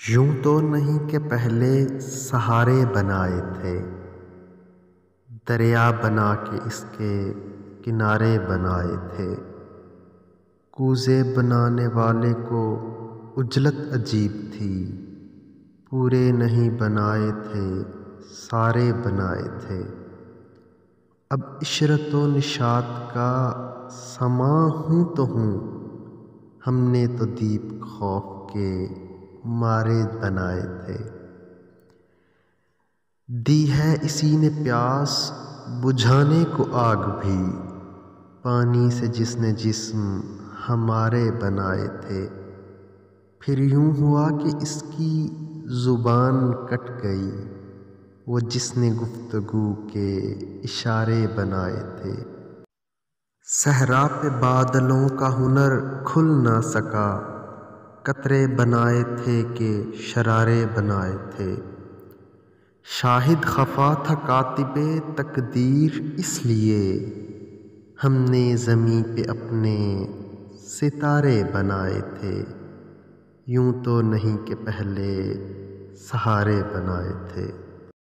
یوں تو نہیں کہ پہلے سہارے بنائے تھے، دریا بنا کے اس کے کنارے بنائے تھے۔ کوزے بنانے والے کو عجلت عجیب تھی، پورے نہیں بنائے تھے سارے بنائے تھے۔ اب عشرت و نشاط کا سماں ہوں تو ہوں، ہم نے تو دیپ خوف کے مارے بنائے تھے۔ دی ہے اسی نے پیاس بجھانے کو آگ بھی، پانی سے جس نے جسم ہمارے بنائے تھے۔ پھر یوں ہوا کہ اس کی زبان کٹ گئی، وہ جس نے گفتگو کے اشارے بنائے تھے۔ صحرا پہ بادلوں کا ہنر کھل نہ سکا، قطرے بنائے تھے کہ شرارے بنائے تھے۔ شاہد خفا تھا کاتب تقدیر اس لیے، ہم نے زمیں پہ اپنے ستارے بنائے تھے۔ یوں تو نہیں کہ پہلے سہارے بنائے تھے۔